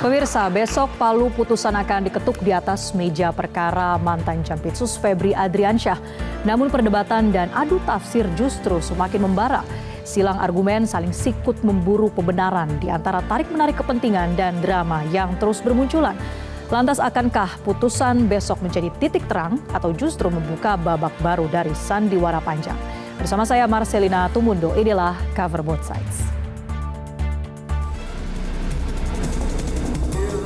Pemirsa, besok palu putusan akan diketuk di atas meja perkara mantan Jampitsus Febri Adriansyah. Namun perdebatan dan adu tafsir justru semakin membara. Silang argumen saling sikut memburu pembenaran di antara tarik-menarik kepentingan dan drama yang terus bermunculan. Lantas akankah putusan besok menjadi titik terang atau justru membuka babak baru dari sandiwara panjang? Bersama saya Marcelina Tumundo, inilah Cover Both Sides.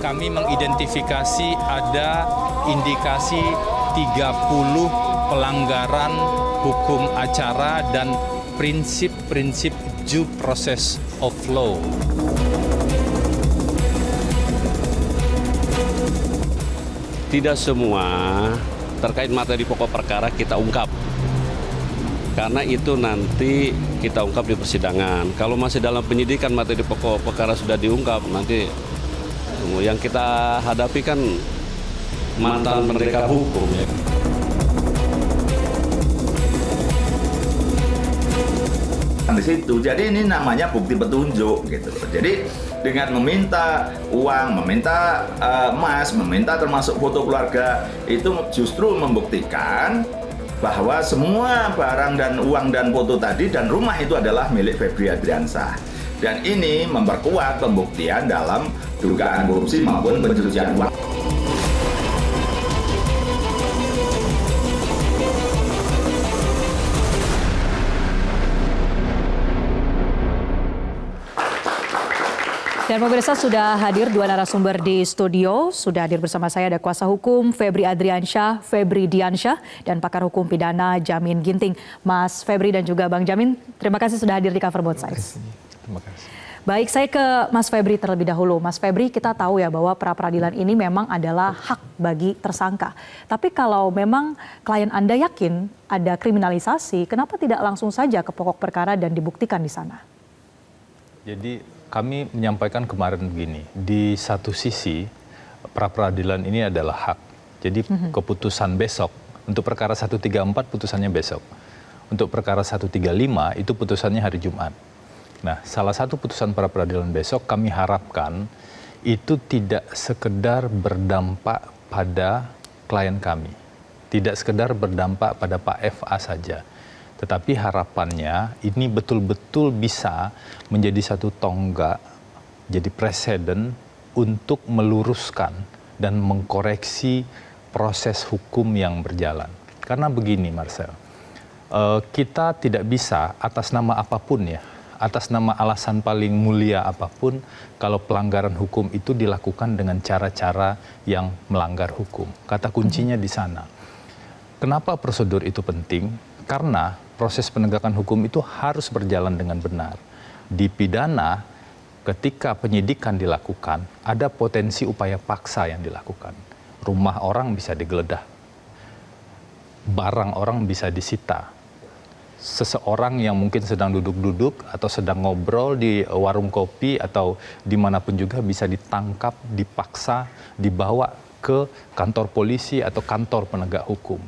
Kami mengidentifikasi ada indikasi 30 pelanggaran hukum acara dan prinsip-prinsip due process of law. Tidak semua terkait materi pokok perkara kita ungkap. Karena itu nanti kita ungkap di persidangan. Kalau masih dalam penyidikan materi pokok perkara sudah diungkap, nanti yang kita hadapi kan mantan merdeka hukum. Ya. Di situ, jadi ini namanya bukti petunjuk gitu. Jadi dengan meminta uang, meminta emas, meminta termasuk foto keluarga, itu justru membuktikan bahwa semua barang dan uang dan foto tadi dan rumah itu adalah milik Febri Adriansyah. Dan ini memperkuat pembuktian dalam dugaan korupsi maupun pencucian uang. Dan pemirsa, sudah hadir dua narasumber di studio. Sudah hadir bersama saya ada kuasa hukum Febri Adriansyah, Febri Diansyah, dan pakar hukum pidana Jamin Ginting. Mas Febri dan juga Bang Jamin, terima kasih sudah hadir di Cover Both Sides. Terima kasih. Baik, saya ke Mas Febri terlebih dahulu. Mas Febri, kita tahu ya bahwa pra-peradilan ini memang adalah hak bagi tersangka. Tapi kalau memang klien Anda yakin ada kriminalisasi, kenapa tidak langsung saja ke pokok perkara dan dibuktikan di sana? Jadi kami menyampaikan kemarin begini, di satu sisi pra-peradilan ini adalah hak. Jadi keputusan besok, untuk perkara 134 putusannya besok. Untuk perkara 135 itu putusannya hari Jumat. Nah, salah satu putusan pra peradilan besok kami harapkan itu tidak sekedar berdampak pada klien kami. Tidak sekedar berdampak pada Pak FA saja. Tetapi harapannya ini betul-betul bisa menjadi satu tonggak, jadi presiden untuk meluruskan dan mengkoreksi proses hukum yang berjalan. Karena begini Marcel, kita tidak bisa atas nama apapun ya, atas nama alasan paling mulia apapun, kalau pelanggaran hukum itu dilakukan dengan cara-cara yang melanggar hukum. Kata kuncinya di sana. Kenapa prosedur itu penting? Karena proses penegakan hukum itu harus berjalan dengan benar. Di pidana, ketika penyidikan dilakukan, ada potensi upaya paksa yang dilakukan. Rumah orang bisa digeledah, barang orang bisa disita. Seseorang yang mungkin sedang duduk-duduk atau sedang ngobrol di warung kopi atau dimanapun juga bisa ditangkap, dipaksa, dibawa ke kantor polisi atau kantor penegak hukum.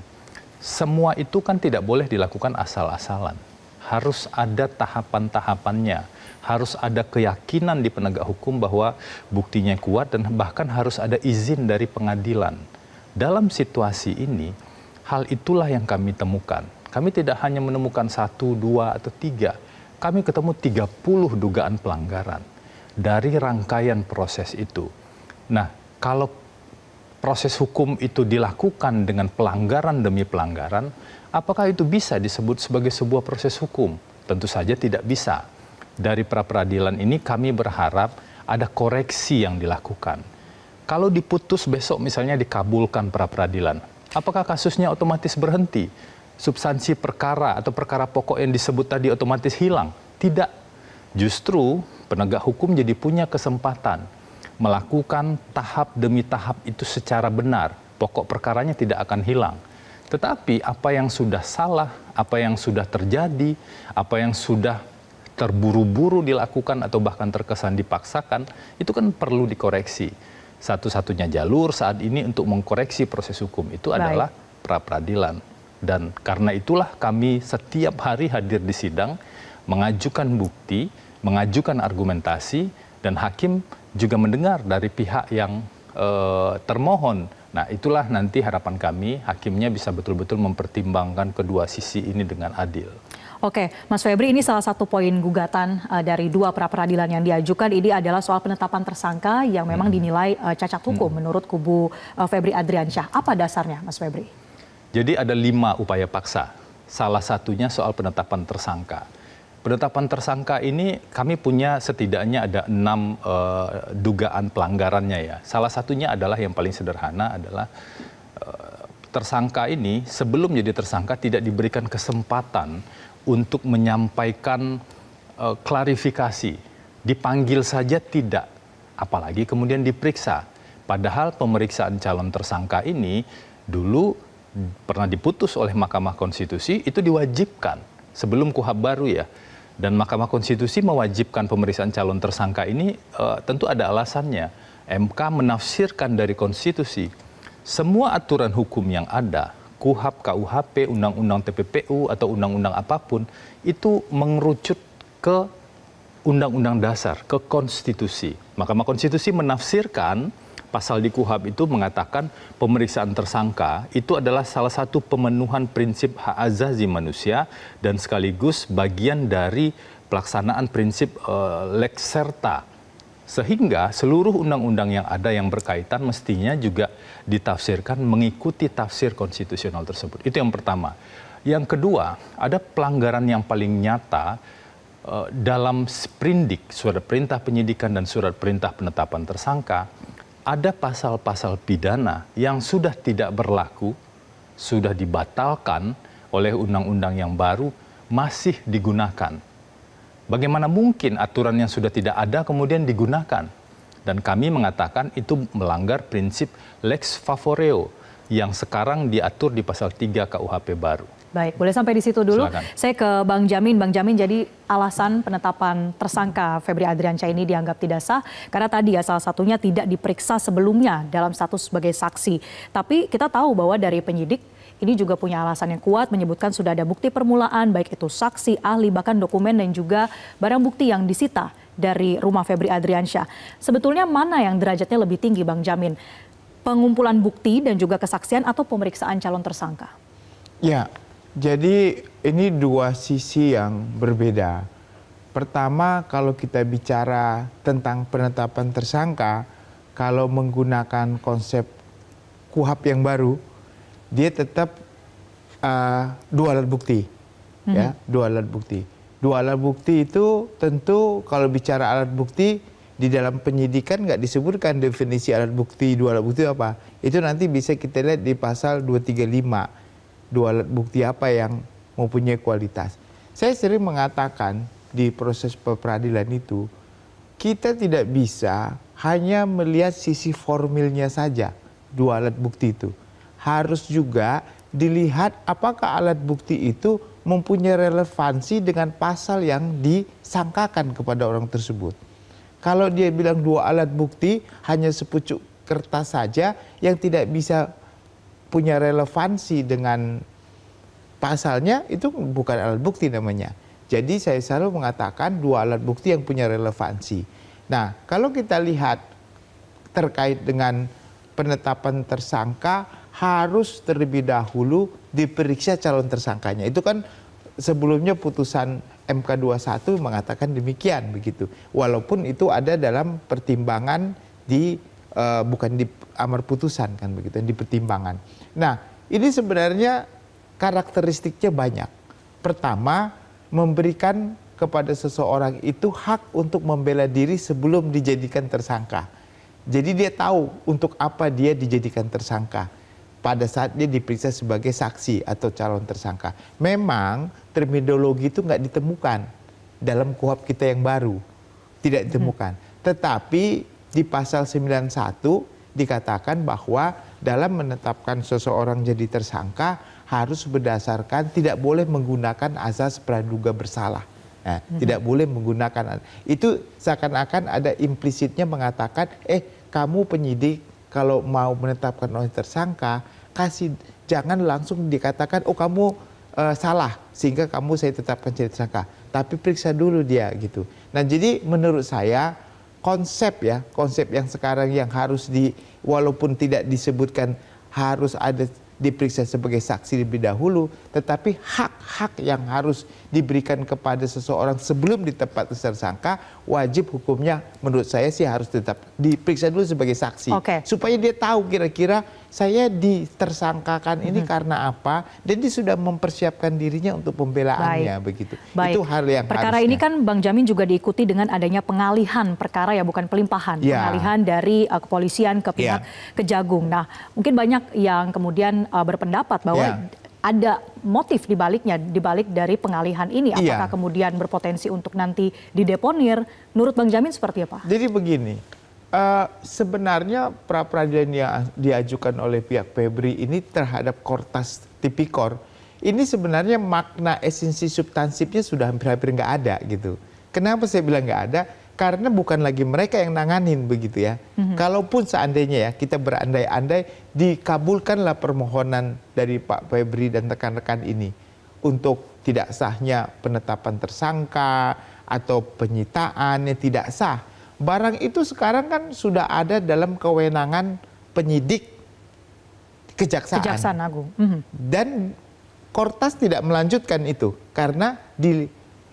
Semua itu kan tidak boleh dilakukan asal-asalan. Harus ada tahapan-tahapannya. Harus ada keyakinan di penegak hukum bahwa buktinya kuat dan bahkan harus ada izin dari pengadilan. Dalam situasi ini, hal itulah yang kami temukan. Kami tidak hanya menemukan 1, 2, atau 3. Kami ketemu 30 dugaan pelanggaran dari rangkaian proses itu. Nah, kalau proses hukum itu dilakukan dengan pelanggaran demi pelanggaran, apakah itu bisa disebut sebagai sebuah proses hukum? Tentu saja tidak bisa. Dari pra-peradilan ini kami berharap ada koreksi yang dilakukan. Kalau diputus besok misalnya dikabulkan pra-peradilan, apakah kasusnya otomatis berhenti? Substansi perkara atau perkara pokok yang disebut tadi otomatis hilang? Tidak. Justru penegak hukum jadi punya kesempatan melakukan tahap demi tahap itu secara benar. Pokok perkaranya tidak akan hilang. Tetapi apa yang sudah salah, apa yang sudah terjadi, apa yang sudah terburu-buru dilakukan atau bahkan terkesan dipaksakan, itu kan perlu dikoreksi. Satu-satunya jalur saat ini untuk mengkoreksi proses hukum itu adalah pra-peradilan. Dan karena itulah kami setiap hari hadir di sidang, mengajukan bukti, mengajukan argumentasi, dan hakim juga mendengar dari pihak yang termohon. Nah, itulah nanti harapan kami hakimnya bisa betul-betul mempertimbangkan kedua sisi ini dengan adil. Oke, Mas Febri, ini salah satu poin gugatan dari 2 pra-peradilan yang diajukan. Ini adalah soal penetapan tersangka yang memang dinilai cacat hukum menurut kubu Febri Adriansyah. Apa dasarnya, Mas Febri? Jadi ada 5 upaya paksa. Salah satunya soal penetapan tersangka. Penetapan tersangka ini kami punya setidaknya ada 6 dugaan pelanggarannya ya. Salah satunya adalah yang paling sederhana adalah tersangka ini sebelum jadi tersangka tidak diberikan kesempatan untuk menyampaikan klarifikasi. Dipanggil saja tidak, apalagi kemudian diperiksa. Padahal pemeriksaan calon tersangka ini dulu pernah diputus oleh Mahkamah Konstitusi, itu diwajibkan sebelum KUHP baru ya. Dan Mahkamah Konstitusi mewajibkan pemeriksaan calon tersangka ini tentu ada alasannya. MK menafsirkan dari konstitusi. Semua aturan hukum yang ada, KUHP, KUHP, Undang-Undang TPPU atau undang-undang apapun, itu mengerucut ke Undang-Undang Dasar, ke konstitusi. Mahkamah Konstitusi menafsirkan pasal di KUHP itu mengatakan pemeriksaan tersangka itu adalah salah satu pemenuhan prinsip hak asasi manusia dan sekaligus bagian dari pelaksanaan prinsip lex serta. Sehingga seluruh undang-undang yang ada yang berkaitan mestinya juga ditafsirkan mengikuti tafsir konstitusional tersebut. Itu yang pertama. Yang kedua, ada pelanggaran yang paling nyata dalam sprindik, surat perintah penyidikan dan surat perintah penetapan tersangka. Ada pasal-pasal pidana yang sudah tidak berlaku, sudah dibatalkan oleh undang-undang yang baru, masih digunakan. Bagaimana mungkin aturan yang sudah tidak ada kemudian digunakan? Dan kami mengatakan itu melanggar prinsip lex favoreo yang sekarang diatur di pasal 3 KUHP baru. Baik, boleh sampai di situ dulu. Silakan. Saya ke Bang Jamin. Bang Jamin, jadi alasan penetapan tersangka Febri Adriansyah ini dianggap tidak sah karena tadi ya salah satunya tidak diperiksa sebelumnya dalam status sebagai saksi. Tapi kita tahu bahwa dari penyidik ini juga punya alasan yang kuat, menyebutkan sudah ada bukti permulaan, baik itu saksi, ahli, bahkan dokumen dan juga barang bukti yang disita dari rumah Febri Adriansyah. Sebetulnya mana yang derajatnya lebih tinggi, Bang Jamin? Pengumpulan bukti dan juga kesaksian atau pemeriksaan calon tersangka? Ya, jadi ini 2 sisi yang berbeda. Pertama, kalau kita bicara tentang penetapan tersangka, kalau menggunakan konsep KUHP yang baru, dia tetap 2 alat bukti, ya, 2 alat bukti. 2 alat bukti itu tentu kalau bicara alat bukti di dalam penyidikan nggak disebutkan definisi alat bukti, 2 alat bukti apa. Itu nanti bisa kita lihat di pasal 235. 2 alat bukti apa yang mempunyai kualitas. Saya sering mengatakan di proses peradilan itu, kita tidak bisa hanya melihat sisi formilnya saja 2 alat bukti itu. Harus juga dilihat apakah alat bukti itu mempunyai relevansi dengan pasal yang disangkakan kepada orang tersebut. Kalau dia bilang 2 alat bukti hanya sepucuk kertas saja yang tidak bisa punya relevansi dengan pasalnya, itu bukan alat bukti namanya. Jadi saya selalu mengatakan 2 alat bukti yang punya relevansi. Nah, kalau kita lihat terkait dengan penetapan tersangka, harus terlebih dahulu diperiksa calon tersangkanya. Itu kan sebelumnya putusan MK 21 mengatakan demikian begitu. Walaupun itu ada dalam pertimbangan di bukan di amar putusan kan begitu, di pertimbangan. Nah, ini sebenarnya karakteristiknya banyak. Pertama, memberikan kepada seseorang itu hak untuk membela diri sebelum dijadikan tersangka. Jadi dia tahu untuk apa dia dijadikan tersangka pada saat dia diperiksa sebagai saksi atau calon tersangka. Memang terminologi itu nggak ditemukan dalam KUHP kita yang baru. Tidak ditemukan. Tetapi di pasal 91 dikatakan bahwa dalam menetapkan seseorang jadi tersangka harus berdasarkan tidak boleh menggunakan azas praduga bersalah. Nah, tidak boleh menggunakan itu, seakan-akan ada implisitnya mengatakan kamu penyidik kalau mau menetapkan orang tersangka jangan langsung dikatakan kamu salah sehingga kamu saya tetapkan jadi tersangka, tapi periksa dulu dia gitu. Nah, jadi menurut saya konsep yang sekarang yang harus walaupun tidak disebutkan harus ada diperiksa sebagai saksi lebih dahulu, tetapi hak-hak yang harus diberikan kepada seseorang sebelum ditetapkan tersangka, wajib hukumnya menurut saya sih harus tetap diperiksa dulu sebagai saksi. Supaya dia tahu kira-kira saya ditersangkakan ini karena apa, dan dia sudah mempersiapkan dirinya untuk pembelaannya. Begitu. Itu hal yang perkara harusnya. ini kan Bang Jamin juga diikuti dengan adanya pengalihan perkara, ya bukan pelimpahan, pengalihan dari kepolisian ke pihak Kejagung. Nah, mungkin banyak yang kemudian berpendapat bahwa ada motif di balik dari pengalihan ini. Apakah kemudian berpotensi untuk nanti dideponir? Menurut Bang Jamin seperti apa? Jadi begini, sebenarnya pra-peradilan yang diajukan oleh pihak Febri ini terhadap Kortas Tipikor, ini sebenarnya makna esensi substansifnya sudah hampir-hampir nggak ada gitu. Kenapa saya bilang nggak ada? Karena bukan lagi mereka yang nanganin begitu ya. Kalaupun seandainya ya kita berandai-andai dikabulkanlah permohonan dari Pak Febri dan rekan-rekan ini untuk tidak sahnya penetapan tersangka atau penyitaan yang tidak sah. Barang itu sekarang kan sudah ada dalam kewenangan penyidik Kejaksaan Agung. Dan Kortas tidak melanjutkan itu karena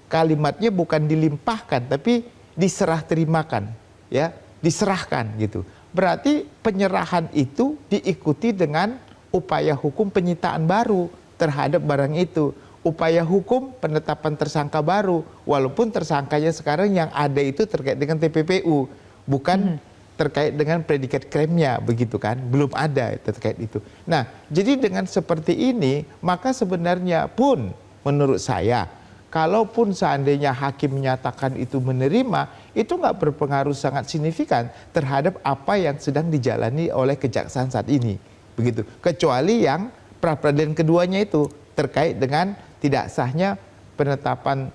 kalimatnya bukan dilimpahkan tapi diserah terimakan, ya, diserahkan gitu. Berarti penyerahan itu diikuti dengan upaya hukum penyitaan baru terhadap barang itu, upaya hukum penetapan tersangka baru, walaupun tersangkanya sekarang yang ada itu terkait dengan TPPU, bukan terkait dengan predikat krimnya, begitu kan? Belum ada terkait itu. Nah, jadi dengan seperti ini, maka sebenarnya pun menurut saya, kalaupun seandainya hakim menyatakan itu menerima, itu nggak berpengaruh sangat signifikan terhadap apa yang sedang dijalani oleh Kejaksaan saat ini, begitu. Kecuali yang pra-peradilan keduanya itu terkait dengan tidak sahnya penetapan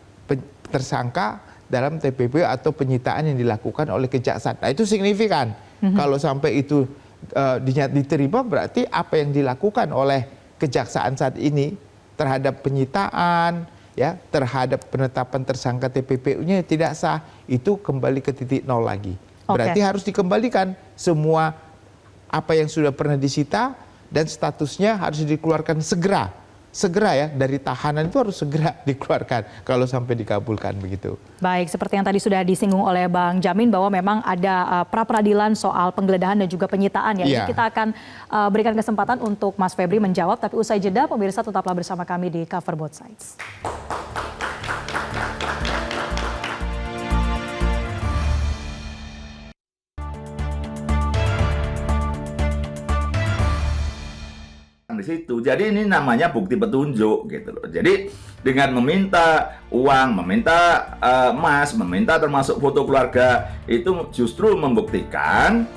tersangka dalam TPP atau penyitaan yang dilakukan oleh Kejaksaan. Nah, itu signifikan. Kalau sampai itu diterima, berarti apa yang dilakukan oleh Kejaksaan saat ini terhadap penyitaan, ya, terhadap penetapan tersangka TPPU-nya tidak sah, itu kembali ke titik nol lagi. Berarti harus dikembalikan semua apa yang sudah pernah disita dan statusnya harus dikeluarkan segera ya, dari tahanan itu harus segera dikeluarkan kalau sampai dikabulkan begitu. Baik, seperti yang tadi sudah disinggung oleh Bang Jamin bahwa memang ada pra-peradilan soal penggeledahan dan juga penyitaan ya. Jadi kita akan berikan kesempatan untuk Mas Febri menjawab, tapi usai jeda pemirsa tetaplah bersama kami di Cover Both Sides. Di situ. Jadi ini namanya bukti petunjuk gitu loh. Jadi dengan meminta uang, meminta emas, meminta termasuk foto keluarga, itu justru membuktikan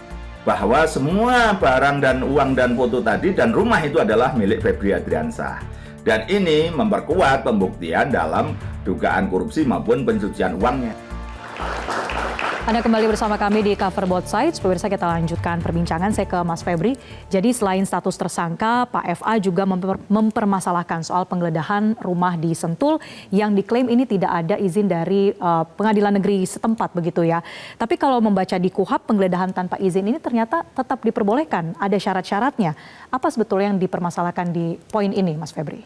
bahwa semua barang dan uang dan foto tadi dan rumah itu adalah milik Febri Adriansyah. Dan ini memperkuat pembuktian dalam dugaan korupsi maupun pencucian uangnya. Anda kembali bersama kami di Cover Both Sides. Pemirsa, kita lanjutkan perbincangan. Saya ke Mas Febri. Jadi selain status tersangka, Pak FA juga mempermasalahkan soal penggeledahan rumah di Sentul yang diklaim ini tidak ada izin dari pengadilan negeri setempat begitu ya. Tapi kalau membaca di KUHAP, penggeledahan tanpa izin ini ternyata tetap diperbolehkan. Ada syarat-syaratnya. Apa sebetulnya yang dipermasalahkan di poin ini, Mas Febri?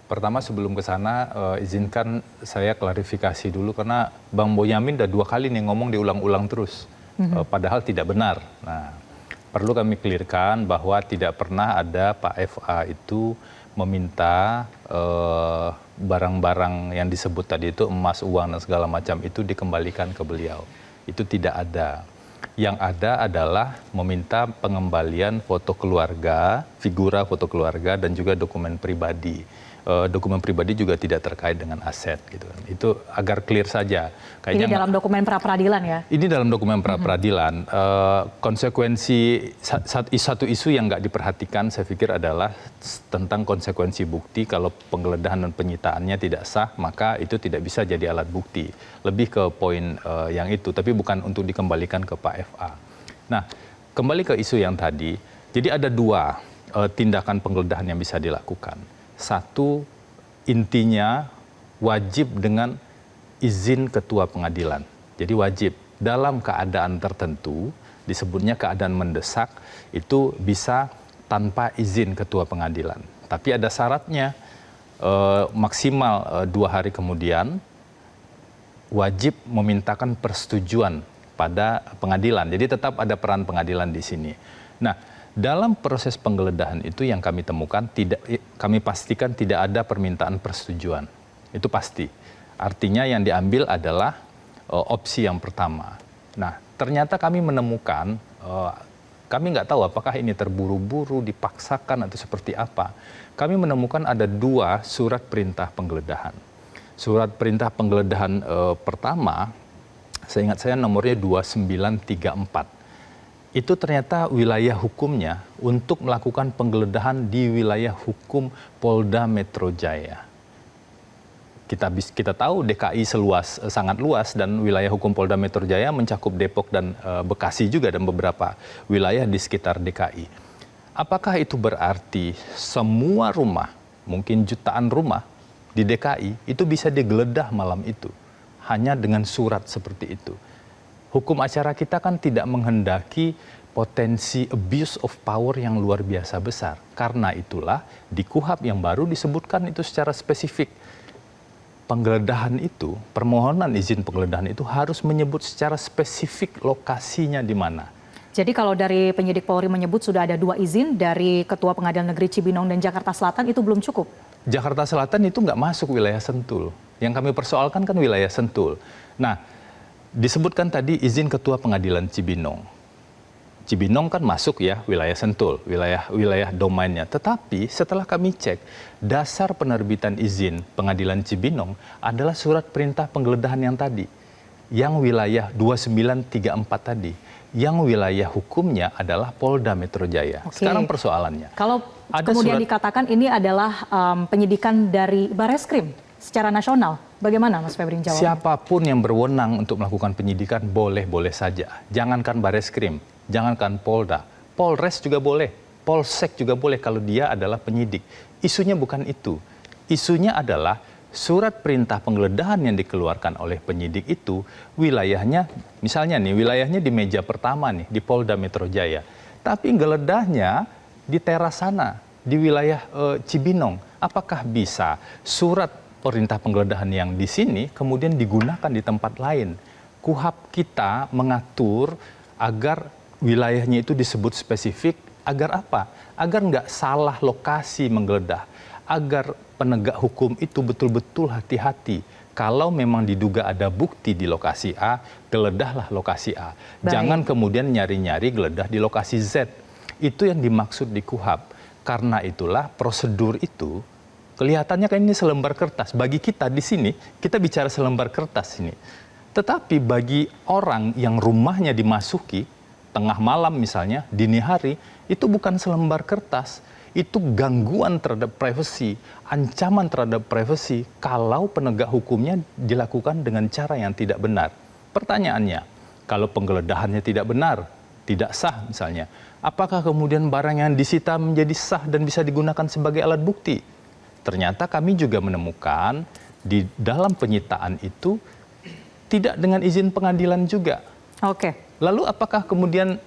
Pertama sebelum ke sana izinkan saya klarifikasi dulu karena Bang Boyamin udah 2 kali nih ngomong diulang-ulang terus, padahal tidak benar. Nah, perlu kami clearkan bahwa tidak pernah ada Pak FA itu meminta barang-barang yang disebut tadi itu emas, uang dan segala macam itu dikembalikan ke beliau. Itu tidak ada. Yang ada adalah meminta pengembalian foto keluarga, figura foto keluarga dan juga dokumen pribadi. Dokumen pribadi juga tidak terkait dengan aset gitu kan. Itu agar clear saja. Kayaknya ini dalam dokumen pra-peradilan ya? Ini dalam dokumen pra-peradilan. Konsekuensi satu isu yang nggak diperhatikan saya pikir adalah tentang konsekuensi bukti. Kalau penggeledahan dan penyitaannya tidak sah, maka itu tidak bisa jadi alat bukti. Lebih ke poin yang itu, tapi bukan untuk dikembalikan ke Pak FA. Nah, kembali ke isu yang tadi. Jadi ada 2 tindakan penggeledahan yang bisa dilakukan. Satu, intinya wajib dengan izin ketua pengadilan. Jadi wajib dalam keadaan tertentu, disebutnya keadaan mendesak, itu bisa tanpa izin ketua pengadilan. Tapi ada syaratnya, maksimal 2 hari kemudian wajib memintakan persetujuan pada pengadilan. Jadi tetap ada peran pengadilan di sini. Nah, dalam proses penggeledahan itu yang kami temukan, kami pastikan tidak ada permintaan persetujuan. Itu pasti. Artinya yang diambil adalah opsi yang pertama. Nah, ternyata kami menemukan, kami nggak tahu apakah ini terburu-buru, dipaksakan atau seperti apa. Kami menemukan ada 2 surat perintah penggeledahan. Surat perintah penggeledahan pertama, seingat saya nomornya 2934. Itu ternyata wilayah hukumnya untuk melakukan penggeledahan di wilayah hukum Polda Metro Jaya. Kita tahu DKI sangat luas dan wilayah hukum Polda Metro Jaya mencakup Depok dan Bekasi juga dan beberapa wilayah di sekitar DKI. Apakah itu berarti semua rumah, mungkin jutaan rumah di DKI itu bisa digeledah malam itu hanya dengan surat seperti itu? Hukum acara kita kan tidak menghendaki potensi abuse of power yang luar biasa besar. Karena itulah di KUHP yang baru disebutkan itu secara spesifik. Penggeledahan itu, permohonan izin penggeledahan itu harus menyebut secara spesifik lokasinya di mana. Jadi kalau dari penyidik Polri menyebut sudah ada 2 izin dari Ketua Pengadilan Negeri Cibinong dan Jakarta Selatan, itu belum cukup? Jakarta Selatan itu nggak masuk wilayah Sentul. Yang kami persoalkan kan wilayah Sentul. Nah, disebutkan tadi izin Ketua Pengadilan Cibinong. Cibinong kan masuk ya wilayah Sentul, wilayah domainnya. Tetapi setelah kami cek, dasar penerbitan izin Pengadilan Cibinong adalah surat perintah penggeledahan yang tadi. Yang wilayah 2934 tadi. Yang wilayah hukumnya adalah Polda Metro Jaya. Oke. Sekarang persoalannya. Kalau kemudian dikatakan ini adalah penyidikan dari Bareskrim secara nasional, bagaimana Mas Febri jawab? Siapapun yang berwenang untuk melakukan penyidikan boleh-boleh saja. Jangankan Bareskrim, jangankan Polda, Polres juga boleh, Polsek juga boleh kalau dia adalah penyidik. Isunya bukan itu. Isunya adalah surat perintah penggeledahan yang dikeluarkan oleh penyidik itu wilayahnya, misalnya nih wilayahnya di meja pertama nih di Polda Metro Jaya. Tapi geledahnya di teras sana, di wilayah Cibinong. Apakah bisa surat perintah penggeledahan yang di sini kemudian digunakan di tempat lain? KUHP kita mengatur agar wilayahnya itu disebut spesifik, agar apa? Agar nggak salah lokasi menggeledah, agar penegak hukum itu betul-betul hati-hati. Kalau memang diduga ada bukti di lokasi A, geledahlah lokasi A. Baik. Jangan kemudian nyari-nyari geledah di lokasi Z. Itu yang dimaksud di KUHP. Karena itulah prosedur itu, kelihatannya kan ini selembar kertas. Bagi kita di sini, kita bicara selembar kertas ini. Tetapi bagi orang yang rumahnya dimasuki, tengah malam misalnya, dini hari, itu bukan selembar kertas. Itu gangguan terhadap privasi, ancaman terhadap privasi kalau penegak hukumnya dilakukan dengan cara yang tidak benar. Pertanyaannya, kalau penggeledahannya tidak benar, tidak sah misalnya, apakah kemudian barang yang disita menjadi sah dan bisa digunakan sebagai alat bukti? Ternyata kami juga menemukan di dalam penyitaan itu tidak dengan izin pengadilan juga. Oke. Lalu apakah kemudian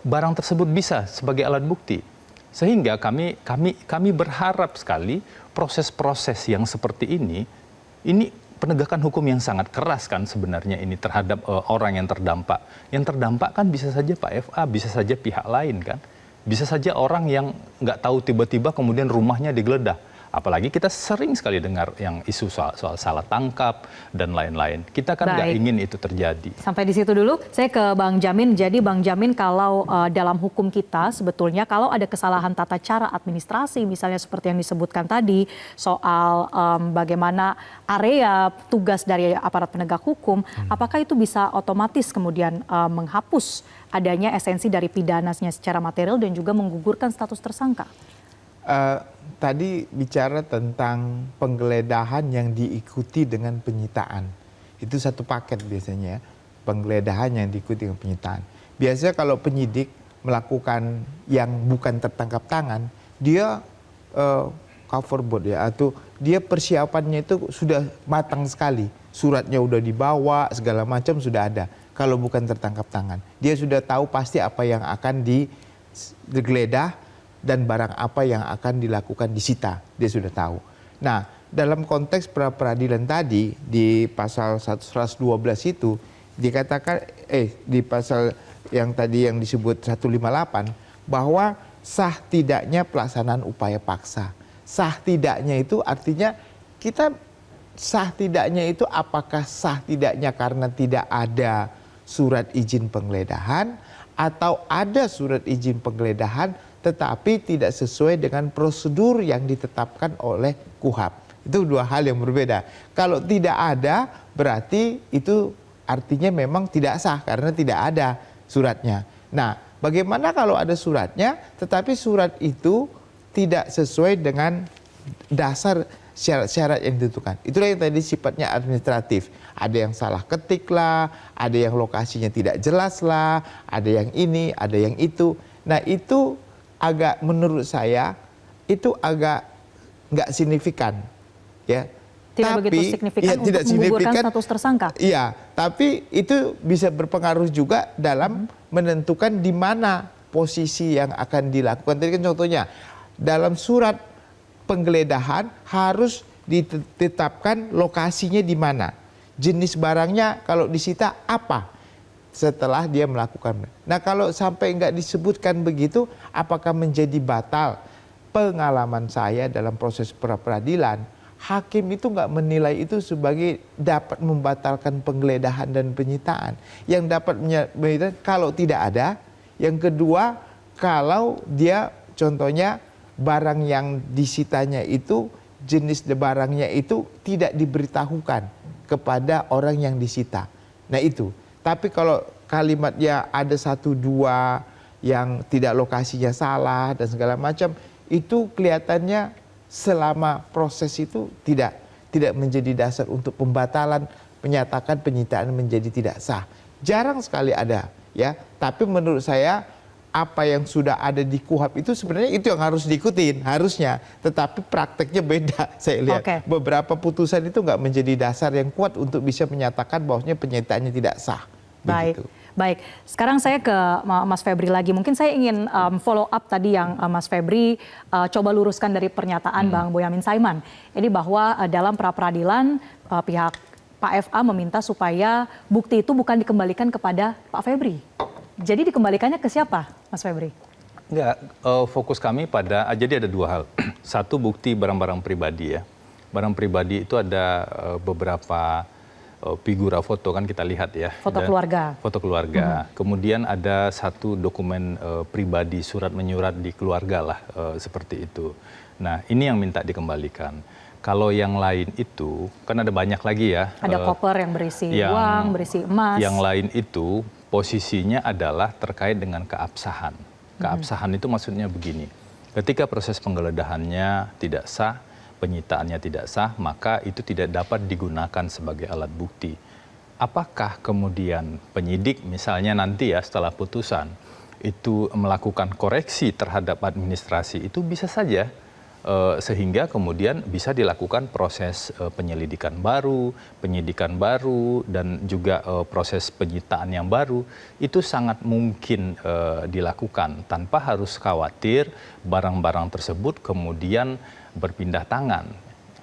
barang tersebut bisa sebagai alat bukti? Sehingga kami berharap sekali proses-proses yang seperti ini penegakan hukum yang sangat keras kan sebenarnya ini terhadap orang yang terdampak. Yang terdampak kan bisa saja Pak FA, bisa saja pihak lain kan. Bisa saja orang yang nggak tahu tiba-tiba kemudian rumahnya digeledah. Apalagi kita sering sekali dengar yang isu soal salah tangkap dan lain-lain. Kita kan nggak ingin itu terjadi. Sampai di situ dulu, saya ke Bang Jamin. Jadi Bang Jamin, kalau dalam hukum kita sebetulnya kalau ada kesalahan tata cara administrasi, misalnya seperti yang disebutkan tadi, soal bagaimana area tugas dari aparat penegak hukum, apakah itu bisa otomatis kemudian menghapus adanya esensi dari pidananya secara material dan juga menggugurkan status tersangka? Tadi bicara tentang penggeledahan yang diikuti dengan penyitaan. Itu satu paket biasanya, penggeledahan yang diikuti dengan penyitaan. Biasanya kalau penyidik melakukan yang bukan tertangkap tangan, dia cover board ya, atau dia persiapannya itu sudah matang sekali. Suratnya udah dibawa, segala macam sudah ada. kalau bukan tertangkap tangan. Dia sudah tahu pasti apa yang akan digeledah dan barang apa yang akan dilakukan disita. Dia sudah tahu. Nah, dalam konteks pra-peradilan tadi di pasal 112 itu dikatakan di pasal yang tadi yang disebut 158 bahwa sah tidaknya pelaksanaan upaya paksa. Sah tidaknya itu artinya kita sah tidaknya itu apakah sah tidaknya karena tidak ada surat izin penggeledahan atau ada surat izin penggeledahan tetapi tidak sesuai dengan prosedur yang ditetapkan oleh KUHAP. Itu dua hal yang berbeda. Kalau tidak ada berarti itu artinya memang tidak sah karena tidak ada suratnya. Nah, bagaimana kalau ada suratnya tetapi surat itu tidak sesuai dengan dasar syarat-syarat yang ditentukan. Itulah yang tadi sifatnya administratif. Ada yang salah ketik lah, ada yang lokasinya tidak jelas lah, ada yang ini, ada yang itu. Nah itu agak menurut saya itu agak nggak signifikan, ya. Tidak begitu signifikan untuk menggugurkan status tersangka. Iya, tapi itu bisa berpengaruh juga dalam menentukan di mana posisi yang akan dilakukan. Tadi kan contohnya dalam surat penggeledahan harus ditetapkan lokasinya di mana. Jenis barangnya kalau disita apa setelah dia melakukan. Nah kalau sampai nggak disebutkan begitu, apakah menjadi batal? Pengalaman saya dalam proses pra-peradilan, hakim itu nggak menilai itu sebagai dapat membatalkan penggeledahan dan penyitaan. Yang dapat menilai kalau tidak ada. Yang kedua, kalau dia contohnya barang yang disitanya itu, jenis barangnya itu tidak diberitahukan kepada orang yang disita. Nah itu. Tapi kalau kalimatnya ada 1-2 yang tidak lokasinya salah dan segala macam, itu kelihatannya selama proses itu tidak menjadi dasar untuk pembatalan, menyatakan penyitaan menjadi tidak sah. Jarang sekali ada, ya. Tapi menurut saya apa yang sudah ada di KUHAP itu sebenarnya itu yang harus diikutin harusnya, tetapi prakteknya beda. Saya lihat beberapa putusan itu nggak menjadi dasar yang kuat untuk bisa menyatakan bahwasanya penyitaannya tidak sah. Baik, begitu. Baik. Sekarang saya ke Mas Febri lagi. Mungkin saya ingin follow up tadi yang Mas Febri coba luruskan dari pernyataan Bang Boyamin Saiman. Ini bahwa dalam pra-peradilan pihak Pak FA meminta supaya bukti itu bukan dikembalikan kepada Pak Febri. Jadi dikembalikannya ke siapa, Mas Febri? Enggak, fokus kami pada, jadi ada dua hal. Satu, bukti barang-barang pribadi ya. Barang pribadi itu ada beberapa figura foto kan kita lihat ya. Foto keluarga. Foto keluarga. Kemudian ada satu dokumen pribadi, surat menyurat di keluarga lah, seperti itu. Nah ini yang minta dikembalikan. Kalau yang lain itu, kan ada banyak lagi ya. Ada koper yang berisi uang, berisi emas. Yang lain itu posisinya adalah terkait dengan keabsahan. Keabsahan itu maksudnya begini, ketika proses penggeledahannya tidak sah, penyitaannya tidak sah, maka itu tidak dapat digunakan sebagai alat bukti. Apakah kemudian penyidik misalnya nanti ya setelah putusan itu melakukan koreksi terhadap administrasi, itu bisa saja. Sehingga kemudian bisa dilakukan proses penyelidikan baru, penyidikan baru, dan juga proses penyitaan yang baru. Itu sangat mungkin dilakukan tanpa harus khawatir barang-barang tersebut kemudian berpindah tangan.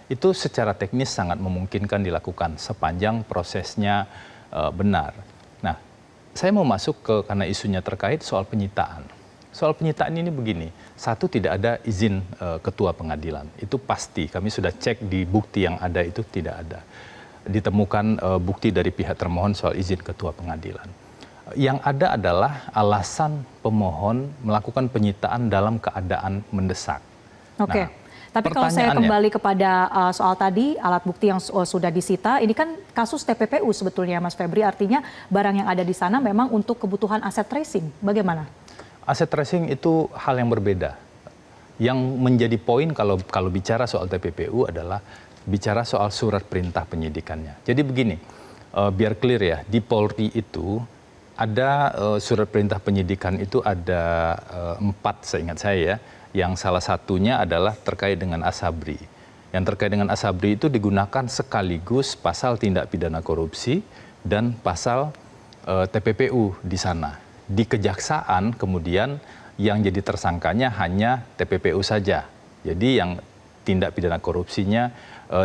Itu secara teknis sangat memungkinkan dilakukan sepanjang prosesnya benar. Nah, saya mau masuk karena isunya terkait soal penyitaan. Soal penyitaan ini begini, satu, tidak ada izin ketua pengadilan. Itu pasti, kami sudah cek di bukti yang ada itu tidak ada. Ditemukan bukti dari pihak termohon soal izin ketua pengadilan. Yang ada adalah alasan pemohon melakukan penyitaan dalam keadaan mendesak. Oke. Nah, tapi kalau saya kembali kepada soal tadi, alat bukti yang sudah disita, ini kan kasus TPPU sebetulnya Mas Febri, artinya barang yang ada di sana memang untuk kebutuhan aset tracing. Bagaimana? Aset tracing itu hal yang berbeda. Yang menjadi poin kalau bicara soal TPPU adalah bicara soal surat perintah penyidikannya. Jadi begini, biar clear ya, di Polri itu ada surat perintah penyidikan itu ada 4 seingat saya ya. Yang salah satunya adalah terkait dengan Asabri. Yang terkait dengan Asabri itu digunakan sekaligus pasal tindak pidana korupsi dan pasal TPPU di sana. Di kejaksaan kemudian yang jadi tersangkanya hanya TPPU saja. Jadi yang tindak pidana korupsinya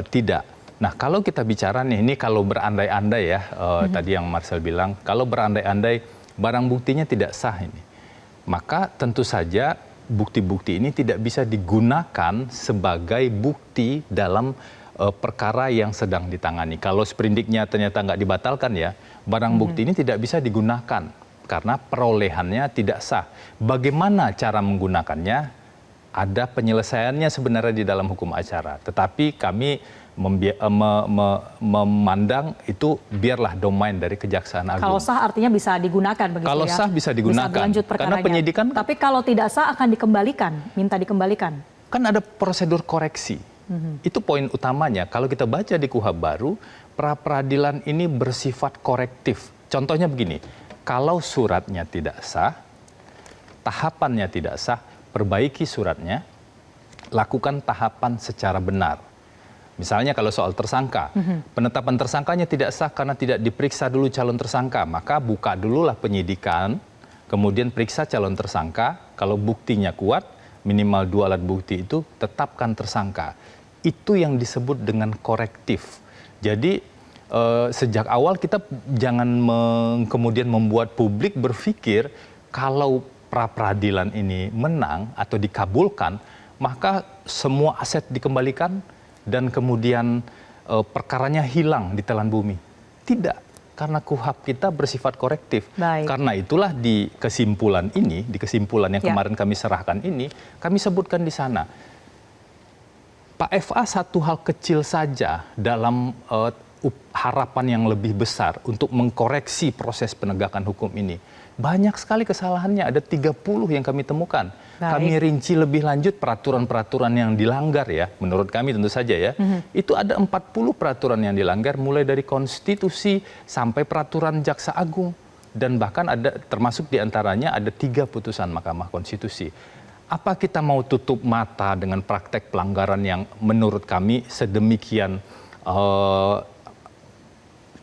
tidak. Nah, kalau kita bicara nih, ini kalau berandai-andai ya, tadi yang Marcel bilang, kalau berandai-andai barang buktinya tidak sah ini, maka tentu saja bukti-bukti ini tidak bisa digunakan sebagai bukti dalam perkara yang sedang ditangani. Kalau sprindiknya ternyata nggak dibatalkan ya, barang bukti ini tidak bisa digunakan karena perolehannya tidak sah. Bagaimana cara menggunakannya? Ada penyelesaiannya sebenarnya di dalam hukum acara. Tetapi kami memandang itu biarlah domain dari Kejaksaan Agung. Kalau sah artinya bisa digunakan begitu kalau ya? Sah bisa digunakan. Bisa berlanjut perkaranya. Karena penyidikan. Tapi kalau tidak sah akan dikembalikan, minta dikembalikan. Kan ada prosedur koreksi. Itu poin utamanya. Kalau kita baca di KUHP baru, pra-peradilan ini bersifat korektif. Contohnya begini, kalau suratnya tidak sah, tahapannya tidak sah, perbaiki suratnya, lakukan tahapan secara benar. Misalnya kalau soal tersangka, penetapan tersangkanya tidak sah karena tidak diperiksa dulu calon tersangka, maka buka dululah penyidikan, kemudian periksa calon tersangka, kalau buktinya kuat, minimal 2 alat bukti itu, tetapkan tersangka. Itu yang disebut dengan korektif. Jadi sejak awal kita jangan kemudian membuat publik berpikir kalau pra-peradilan ini menang atau dikabulkan, maka semua aset dikembalikan, dan kemudian perkaranya hilang di telan bumi. Tidak, karena KUHP kita bersifat korektif. Baik. Karena itulah di kesimpulan ini, di kesimpulan yang kemarin kami serahkan ini, kami sebutkan di sana, Pak FA satu hal kecil saja dalam harapan yang lebih besar untuk mengkoreksi proses penegakan hukum ini. Banyak sekali kesalahannya, ada 30 yang kami temukan. Baik. Kami rinci lebih lanjut peraturan-peraturan yang dilanggar ya, menurut kami tentu saja ya. Itu ada 40 peraturan yang dilanggar, mulai dari konstitusi sampai peraturan Jaksa Agung. Dan bahkan ada, termasuk diantaranya ada 3 putusan Mahkamah Konstitusi. Apa kita mau tutup mata dengan praktek pelanggaran yang menurut kami sedemikian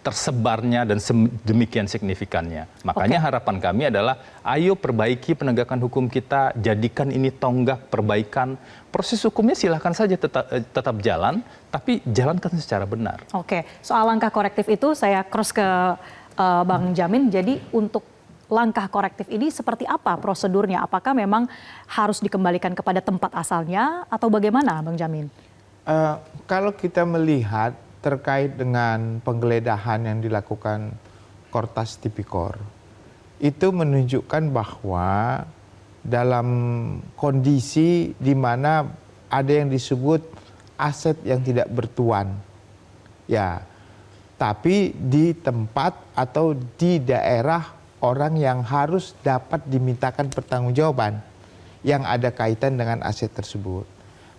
tersebarnya dan demikian signifikannya. Makanya harapan kami adalah ayo perbaiki penegakan hukum kita, jadikan ini tonggak perbaikan. Proses hukumnya silahkan saja tetap jalan, tapi jalankan secara benar. Oke, soal langkah korektif itu saya cross ke Bang Jamin. Jadi untuk langkah korektif ini seperti apa prosedurnya? Apakah memang harus dikembalikan kepada tempat asalnya atau bagaimana Bang Jamin? Kalau kita melihat terkait dengan penggeledahan yang dilakukan Kortas Tipikor, itu menunjukkan bahwa dalam kondisi di mana ada yang disebut aset yang tidak bertuan, ya, tapi di tempat atau di daerah orang yang harus dapat dimintakan pertanggungjawaban yang ada kaitan dengan aset tersebut.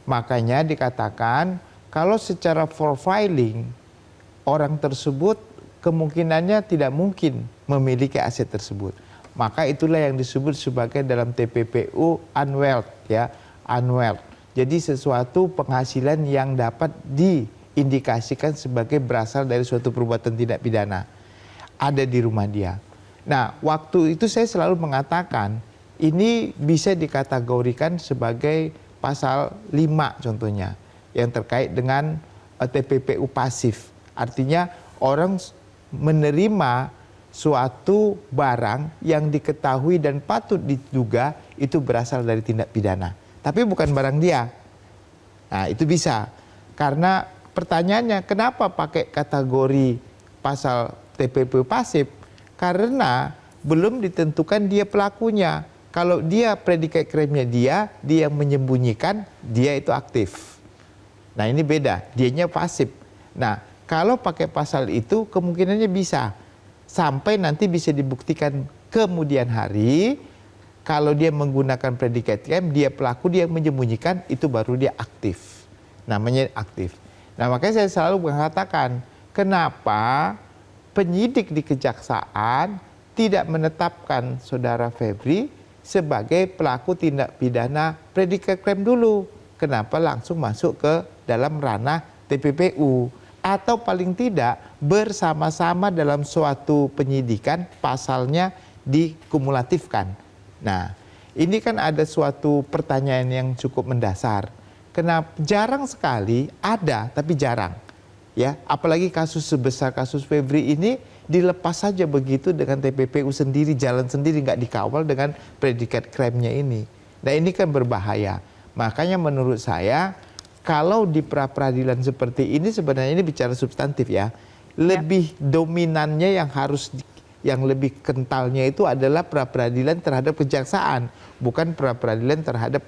Makanya dikatakan kalau secara profiling orang tersebut kemungkinannya tidak mungkin memiliki aset tersebut. Maka itulah yang disebut sebagai dalam TPPU unwealth, ya, unwealth. Jadi sesuatu penghasilan yang dapat diindikasikan sebagai berasal dari suatu perbuatan tindak pidana ada di rumah dia. Nah, waktu itu saya selalu mengatakan ini bisa dikategorikan sebagai pasal 5 contohnya, yang terkait dengan TPPU pasif. Artinya orang menerima suatu barang yang diketahui dan patut diduga itu berasal dari tindak pidana. Tapi bukan barang dia. Nah, itu bisa. Karena pertanyaannya kenapa pakai kategori pasal TPPU pasif? Karena belum ditentukan dia pelakunya. Kalau dia predikat krimnya dia yang menyembunyikan, dia itu aktif. Nah, ini beda, dianya pasif. Nah, kalau pakai pasal itu kemungkinannya bisa. Sampai nanti bisa dibuktikan kemudian hari, kalau dia menggunakan predikat crime, dia pelaku, dia menyembunyikan, itu baru dia aktif. Namanya aktif. Nah, makanya saya selalu mengatakan, kenapa penyidik di kejaksaan tidak menetapkan saudara Febri sebagai pelaku tindak pidana predikat crime dulu. Kenapa langsung masuk ke dalam ranah TPPU? atau paling tidak bersama-sama dalam suatu penyidikan pasalnya dikumulatifkan. Nah, ini kan ada suatu pertanyaan yang cukup mendasar. Kenapa jarang sekali ada, tapi jarang. Ya, apalagi kasus sebesar kasus Febri ini dilepas saja begitu dengan TPPU sendiri, jalan sendiri, nggak dikawal dengan predikat crime-nya ini. Nah, ini kan berbahaya. Makanya menurut saya, kalau di pra-peradilan seperti ini sebenarnya ini bicara substantif ya. Lebih dominannya yang lebih kentalnya itu adalah pra-peradilan terhadap kejaksaan, bukan pra-peradilan terhadap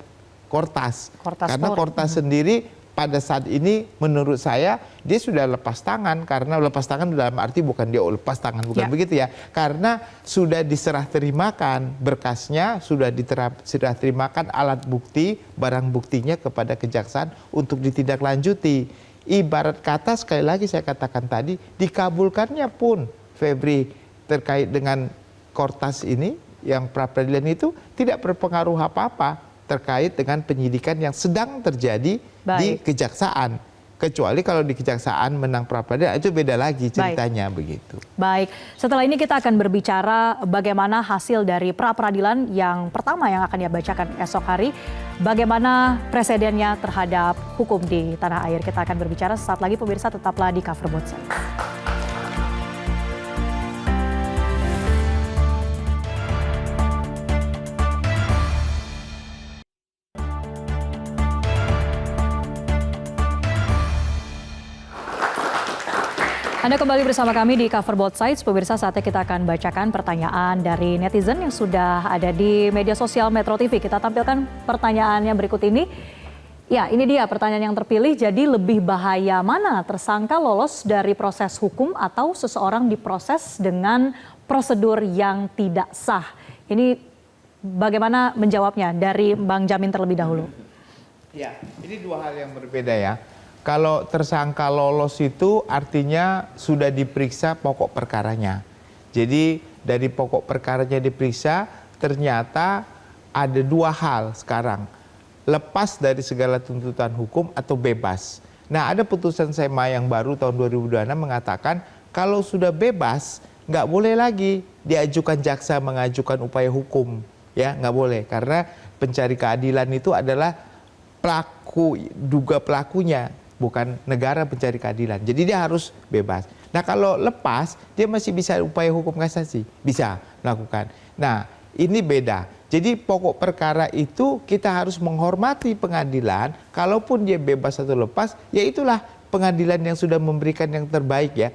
Kortas. Karena Kortas sendiri pada saat ini menurut saya dia sudah lepas tangan, karena lepas tangan dalam arti bukan dia lepas tangan, bukan begitu ya. Karena sudah diserah terimakan berkasnya, sudah diserah terimakan alat bukti, barang buktinya kepada kejaksaan untuk ditindaklanjuti. Ibarat kata sekali lagi saya katakan tadi, dikabulkannya pun Febri terkait dengan Kortas ini yang pra peradilan itu tidak berpengaruh apa-apa terkait dengan penyidikan yang sedang terjadi di kejaksaan. Kecuali kalau di kejaksaan menang pra peradilan itu beda lagi ceritanya. Begitu. Baik, setelah ini kita akan berbicara bagaimana hasil dari pra peradilan yang pertama yang akan dibacakan esok hari. Bagaimana presidennya terhadap hukum di tanah air. Kita akan berbicara sesaat lagi, pemirsa, tetaplah di Cover Both Sides. Anda kembali bersama kami di Cover Both Sides. Pemirsa, saatnya kita akan bacakan pertanyaan dari netizen yang sudah ada di media sosial Metro TV. Kita tampilkan pertanyaannya berikut ini. Ya, ini dia pertanyaan yang terpilih. Jadi lebih bahaya mana, tersangka lolos dari proses hukum atau seseorang diproses dengan prosedur yang tidak sah? Ini bagaimana menjawabnya dari Bang Jamin terlebih dahulu? Ya, ini dua hal yang berbeda ya. Kalau tersangka lolos itu artinya sudah diperiksa pokok perkaranya. Jadi dari pokok perkaranya diperiksa, ternyata ada dua hal sekarang. Lepas dari segala tuntutan hukum atau bebas. Nah, ada putusan SEMA yang baru tahun 2026 mengatakan kalau sudah bebas nggak boleh lagi diajukan jaksa mengajukan upaya hukum. Ya, nggak boleh. Karena pencari keadilan itu adalah pelaku, duga pelakunya, bukan negara pencari keadilan. Jadi dia harus bebas. Nah, kalau lepas, dia masih bisa upaya hukum kasasi. Bisa melakukan. Nah, ini beda. Jadi pokok perkara itu kita harus menghormati pengadilan. Kalaupun dia bebas atau lepas, ya itulah pengadilan yang sudah memberikan yang terbaik ya.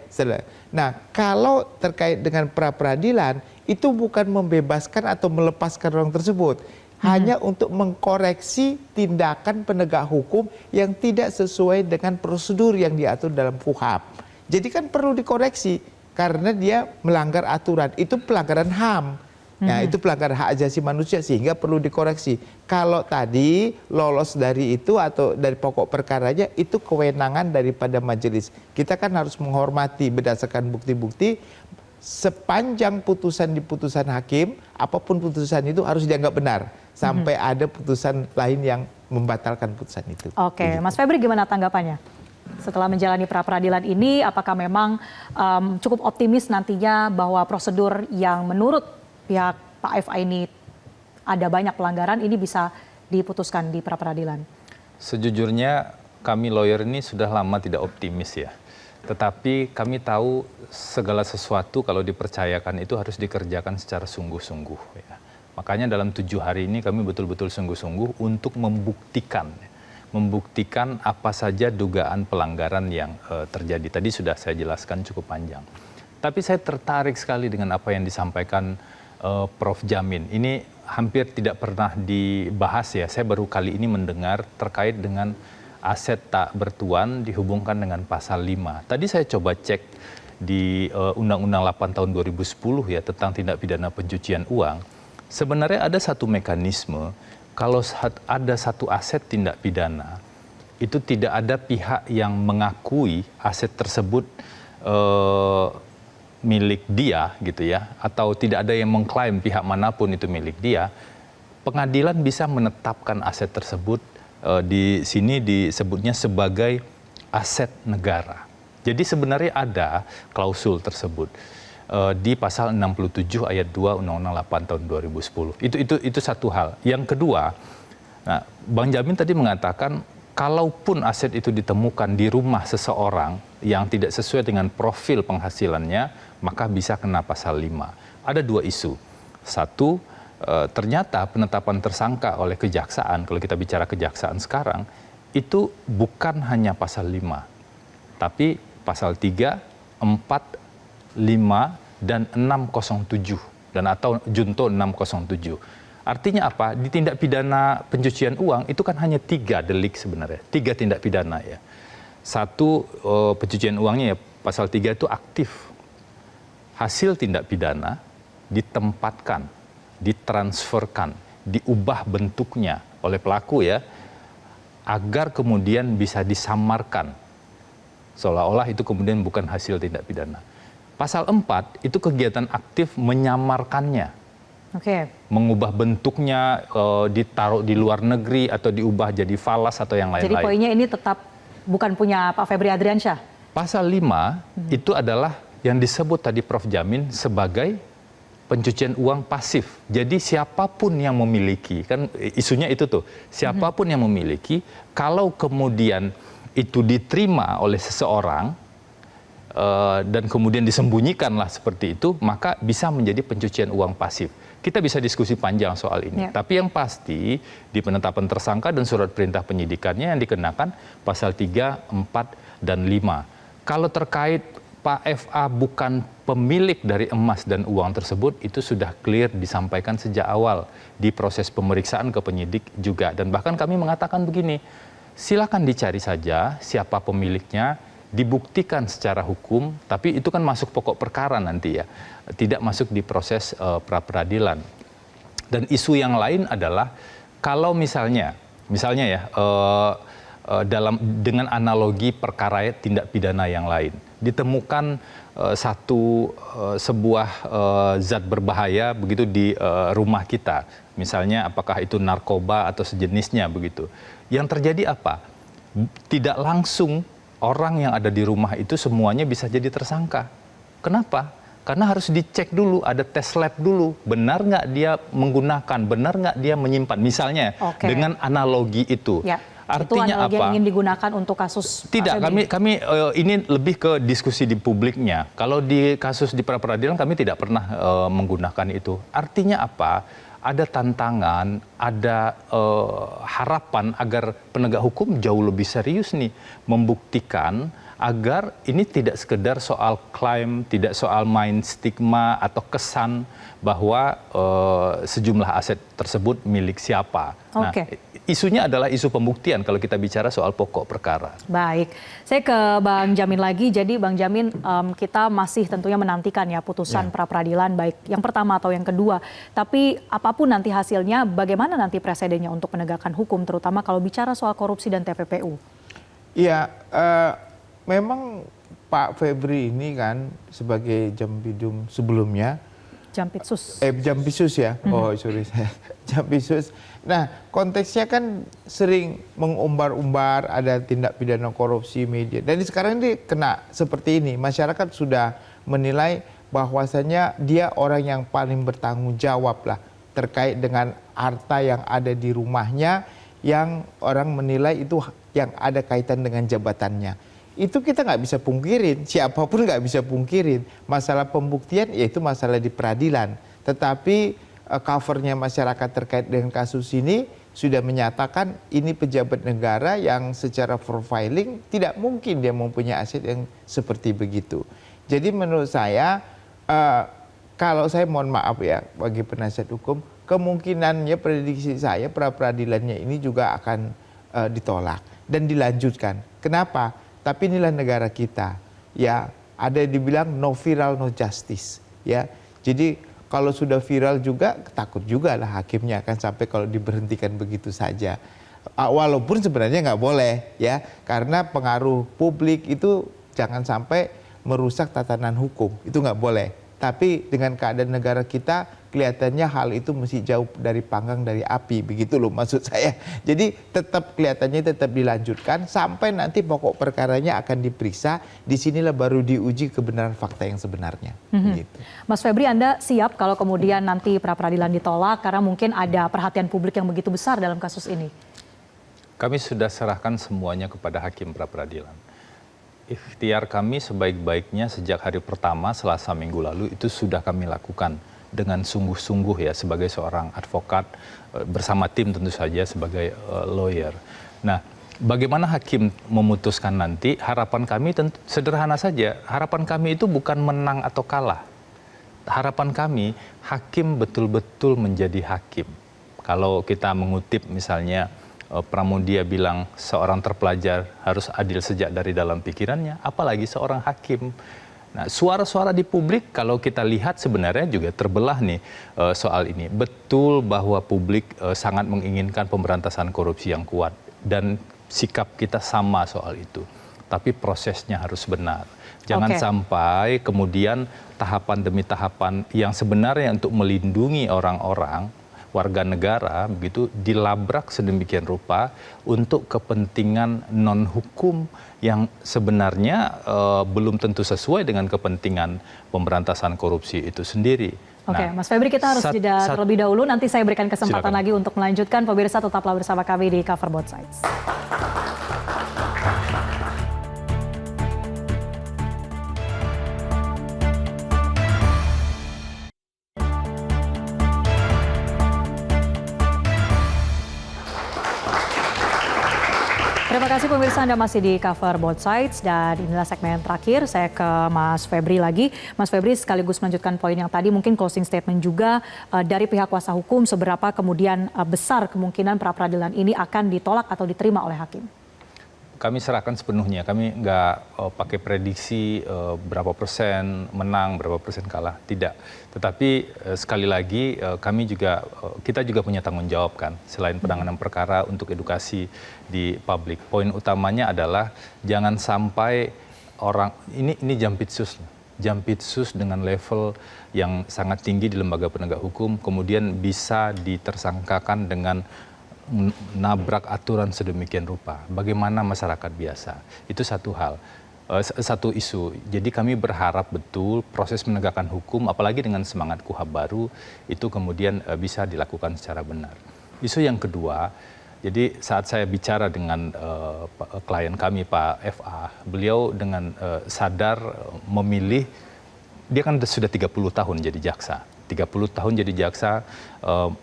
Nah, kalau terkait dengan pra-peradilan, itu bukan membebaskan atau melepaskan orang tersebut. Hanya untuk mengkoreksi tindakan penegak hukum yang tidak sesuai dengan prosedur yang diatur dalam KUHP. Jadi kan perlu dikoreksi karena dia melanggar aturan. Itu pelanggaran HAM. Nah, itu pelanggaran hak asasi manusia sehingga perlu dikoreksi. Kalau tadi lolos dari itu atau dari pokok perkaranya itu kewenangan daripada majelis. Kita kan harus menghormati berdasarkan bukti-bukti. Sepanjang putusan di putusan hakim, apapun putusan itu harus dianggap benar. Sampai ada putusan lain yang membatalkan putusan itu. Oke, Mas Febri gimana tanggapannya? Setelah menjalani pra-peradilan ini, apakah memang cukup optimis nantinya bahwa prosedur yang menurut pihak Pak FA ini ada banyak pelanggaran, ini bisa diputuskan di pra-peradilan? Sejujurnya kami lawyer ini sudah lama tidak optimis ya. Tetapi kami tahu segala sesuatu kalau dipercayakan itu harus dikerjakan secara sungguh-sungguh. Ya. Makanya dalam 7 hari ini kami betul-betul sungguh-sungguh untuk membuktikan apa saja dugaan pelanggaran yang terjadi. Tadi sudah saya jelaskan cukup panjang. Tapi saya tertarik sekali dengan apa yang disampaikan Prof. Jamin. Ini hampir tidak pernah dibahas ya. Saya baru kali ini mendengar terkait dengan aset tak bertuan dihubungkan dengan pasal 5. Tadi saya coba cek di Undang-Undang 8 tahun 2010 ya tentang tindak pidana pencucian uang. Sebenarnya ada satu mekanisme kalau ada satu aset tindak pidana itu tidak ada pihak yang mengakui aset tersebut milik dia gitu ya, atau tidak ada yang mengklaim pihak manapun itu milik dia, pengadilan bisa menetapkan aset tersebut di sini disebutnya sebagai aset negara. Jadi sebenarnya ada klausul tersebut di pasal 67 ayat 2 Undang-Undang 8 tahun 2010. Itu satu hal. Yang kedua, nah, Bang Jamin tadi mengatakan kalaupun aset itu ditemukan di rumah seseorang yang tidak sesuai dengan profil penghasilannya, maka bisa kena pasal 5. Ada dua isu. Satu, ternyata penetapan tersangka oleh kejaksaan, kalau kita bicara kejaksaan sekarang, itu bukan hanya pasal 5, tapi pasal 3, 4, 5, dan 607, dan atau junto 607. Artinya apa? Di tindak pidana pencucian uang itu kan hanya 3 delik sebenarnya, 3 tindak pidana ya. Satu, pencucian uangnya ya, pasal 3 itu aktif. Hasil tindak pidana ditempatkan, ditransferkan, diubah bentuknya oleh pelaku ya, agar kemudian bisa disamarkan. Seolah-olah itu kemudian bukan hasil tindak pidana. Pasal 4 itu kegiatan aktif menyamarkannya. Oke. Mengubah bentuknya, ditaruh di luar negeri atau diubah jadi falas atau yang lain-lain. Jadi poinnya ini tetap bukan punya Pak Febri Adriansyah. Pasal 5 itu adalah yang disebut tadi Prof. Jamin sebagai pencucian uang pasif. Jadi siapapun yang memiliki, kan isunya itu tuh, siapapun yang memiliki, kalau kemudian itu diterima oleh seseorang, dan kemudian disembunyikanlah seperti itu, maka bisa menjadi pencucian uang pasif. Kita bisa diskusi panjang soal ini. Tapi yang pasti di penetapan tersangka dan surat perintah penyidikannya yang dikenakan pasal 3, 4, dan 5. Kalau terkait Pak FA bukan pemilik dari emas dan uang tersebut, itu sudah clear disampaikan sejak awal di proses pemeriksaan ke penyidik juga. Dan bahkan kami mengatakan begini, silakan dicari saja siapa pemiliknya, dibuktikan secara hukum, tapi itu kan masuk pokok perkara nanti ya, tidak masuk di proses pra-peradilan. Dan isu yang lain adalah kalau misalnya ya dengan analogi perkara tindak pidana yang lain, ditemukan sebuah zat berbahaya begitu di rumah kita, misalnya apakah itu narkoba atau sejenisnya begitu. Yang terjadi apa? Tidak langsung orang yang ada di rumah itu semuanya bisa jadi tersangka. Kenapa? Karena harus dicek dulu, ada tes lab dulu. Benar nggak dia menggunakan, benar nggak dia menyimpan. Misalnya dengan analogi itu. Ya, artinya itu analogi apa? yang ingin digunakan untuk kasus. Tidak, kami ini lebih ke diskusi di publiknya. Kalau di kasus di pra-peradilan kami tidak pernah menggunakan itu. Artinya apa? Ada tantangan, ada harapan agar penegak hukum jauh lebih serius nih membuktikan agar ini tidak sekedar soal klaim, tidak soal main stigma atau kesan bahwa sejumlah aset tersebut milik siapa. Nah, isunya adalah isu pembuktian kalau kita bicara soal pokok perkara. Baik, saya ke Bang Jamin lagi. Jadi Bang Jamin, kita masih tentunya menantikan ya putusan pra-peradilan baik yang pertama atau yang kedua. Tapi apapun nanti hasilnya, bagaimana nanti presidennya untuk penegakan hukum, terutama kalau bicara soal korupsi dan TPPU? Iya, memang Pak Febri ini kan sebagai Jampidum sebelumnya, Jampitsus. Jampitsus ya. Oh, sorry saya. Jampitsus. Nah, konteksnya kan sering mengumbar-umbar ada tindak pidana korupsi media. Dan sekarang ini kena seperti ini. Masyarakat sudah menilai bahwasannya dia orang yang paling bertanggung jawab lah terkait dengan harta yang ada di rumahnya yang orang menilai itu yang ada kaitan dengan jabatannya. Itu kita nggak bisa pungkirin, siapapun nggak bisa pungkirin. Masalah pembuktian yaitu masalah di peradilan. Tetapi covernya masyarakat terkait dengan kasus ini sudah menyatakan ini pejabat negara yang secara profiling tidak mungkin dia mempunyai aset yang seperti begitu. Jadi menurut saya, kalau saya mohon maaf ya bagi penasihat hukum, kemungkinannya prediksi saya pra-peradilannya ini juga akan ditolak dan dilanjutkan. Kenapa? Tapi inilah negara kita, ya ada yang dibilang no viral no justice, ya. Jadi kalau sudah viral juga takut juga lah hakimnya akan sampai kalau diberhentikan begitu saja. Walaupun sebenarnya nggak boleh, ya, karena pengaruh publik itu jangan sampai merusak tatanan hukum, itu nggak boleh. Tapi dengan keadaan negara kita, kelihatannya hal itu mesti jauh dari panggang dari api, begitu loh maksud saya. Jadi tetap kelihatannya tetap dilanjutkan sampai nanti pokok perkaranya akan diperiksa, disinilah baru diuji kebenaran fakta yang sebenarnya. Gitu. Mas Febri, Anda siap kalau kemudian nanti pra-peradilan ditolak karena mungkin ada perhatian publik yang begitu besar dalam kasus ini? Kami sudah serahkan semuanya kepada hakim pra-peradilan. Ikhtiar kami sebaik-baiknya sejak hari pertama Selasa minggu lalu itu sudah kami lakukan dengan sungguh-sungguh ya sebagai seorang advokat bersama tim tentu saja sebagai lawyer. Nah, bagaimana hakim memutuskan nanti, harapan kami tentu sederhana saja. Harapan kami itu bukan menang atau kalah. Harapan kami hakim betul-betul menjadi hakim. Kalau kita mengutip misalnya Pramudia bilang seorang terpelajar harus adil sejak dari dalam pikirannya, apalagi seorang hakim. Nah, suara-suara di publik kalau kita lihat sebenarnya juga terbelah nih soal ini. Betul bahwa publik sangat menginginkan pemberantasan korupsi yang kuat dan sikap kita sama soal itu. Tapi prosesnya harus benar. Jangan sampai kemudian tahapan demi tahapan yang sebenarnya untuk melindungi orang-orang warga negara begitu dilabrak sedemikian rupa untuk kepentingan non hukum yang sebenarnya belum tentu sesuai dengan kepentingan pemberantasan korupsi itu sendiri. Oke, Mas Febri, kita harus jeda terlebih dahulu. Nanti saya berikan kesempatan lagi untuk melanjutkan. Pemirsa, tetaplah bersama kami di Cover Both Sides. Terima kasih pemirsa, Anda masih di Cover Both Sides dan inilah segmen terakhir. Saya ke Mas Febri lagi. Mas Febri, sekaligus melanjutkan poin yang tadi, mungkin closing statement juga dari pihak kuasa hukum, seberapa kemudian besar kemungkinan pra-peradilan ini akan ditolak atau diterima oleh hakim? Kami serahkan sepenuhnya, kami nggak pakai prediksi berapa persen menang, berapa persen kalah, tidak. Tetapi sekali lagi kita juga punya tanggung jawab kan, selain penanganan perkara untuk edukasi di publik. Poin utamanya adalah jangan sampai orang, ini jampitsus dengan level yang sangat tinggi di lembaga penegak hukum, kemudian bisa ditersangkakan dengan nabrak aturan sedemikian rupa. Bagaimana masyarakat biasa? Itu satu hal, satu isu. Jadi kami berharap betul proses penegakan hukum, apalagi dengan semangat KUHAP baru, itu kemudian bisa dilakukan secara benar. Isu yang kedua, jadi saat saya bicara dengan klien kami Pak FA, beliau dengan sadar memilih, dia kan sudah 30 tahun jadi jaksa. 30 tahun jadi jaksa,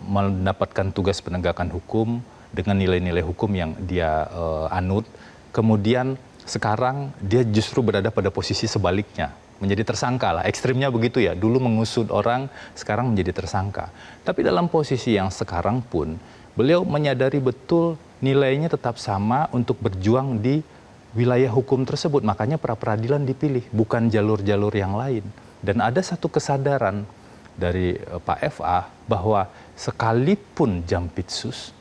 mendapatkan tugas penegakan hukum dengan nilai-nilai hukum yang dia anut. Kemudian sekarang dia justru berada pada posisi sebaliknya, menjadi tersangka lah, ekstrimnya begitu ya. Dulu mengusut orang, sekarang menjadi tersangka. Tapi dalam posisi yang sekarang pun, beliau menyadari betul nilainya tetap sama untuk berjuang di wilayah hukum tersebut. Makanya pra-peradilan dipilih, bukan jalur-jalur yang lain. Dan ada satu kesadaran dari Pak FA bahwa sekalipun jampitsus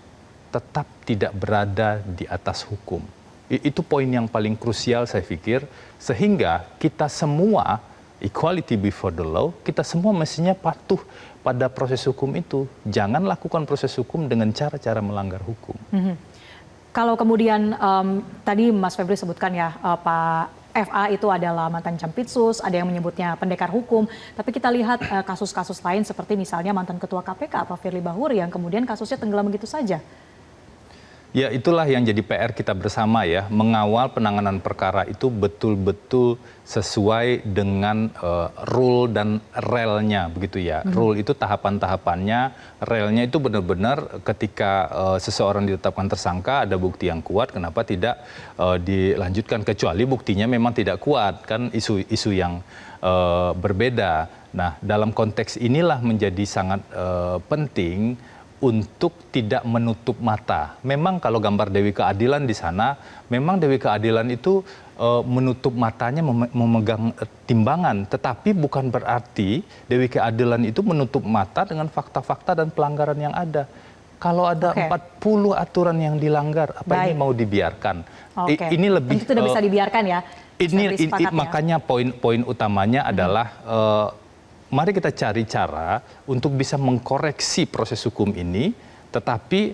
tetap tidak berada di atas hukum. Itu poin yang paling krusial saya pikir, sehingga kita semua equality before the law, kita semua mestinya patuh pada proses hukum itu. Jangan lakukan proses hukum dengan cara-cara melanggar hukum. Kalau kemudian tadi Mas Febri sebutkan ya Pak FA itu adalah mantan jampitsus, ada yang menyebutnya pendekar hukum, tapi kita lihat kasus-kasus lain seperti misalnya mantan ketua KPK Pak Firly Bahuri yang kemudian kasusnya tenggelam begitu saja. Ya, itulah yang jadi PR kita bersama ya, mengawal penanganan perkara itu betul-betul sesuai dengan rule dan relnya begitu ya. Rule itu tahapan-tahapannya, relnya itu benar-benar ketika seseorang ditetapkan tersangka ada bukti yang kuat, kenapa tidak dilanjutkan, kecuali buktinya memang tidak kuat, kan isu-isu yang berbeda. Nah, dalam konteks inilah menjadi sangat penting untuk tidak menutup mata. Memang kalau gambar Dewi Keadilan di sana, memang Dewi Keadilan itu menutup matanya, memegang timbangan. Tetapi bukan berarti Dewi Keadilan itu menutup mata dengan fakta-fakta dan pelanggaran yang ada. Kalau ada 40 aturan yang dilanggar, apa ini mau dibiarkan? Ini lebih... Tentu tidak bisa dibiarkan ya. Makanya poin-poin utamanya adalah mari kita cari cara untuk bisa mengkoreksi proses hukum ini, tetapi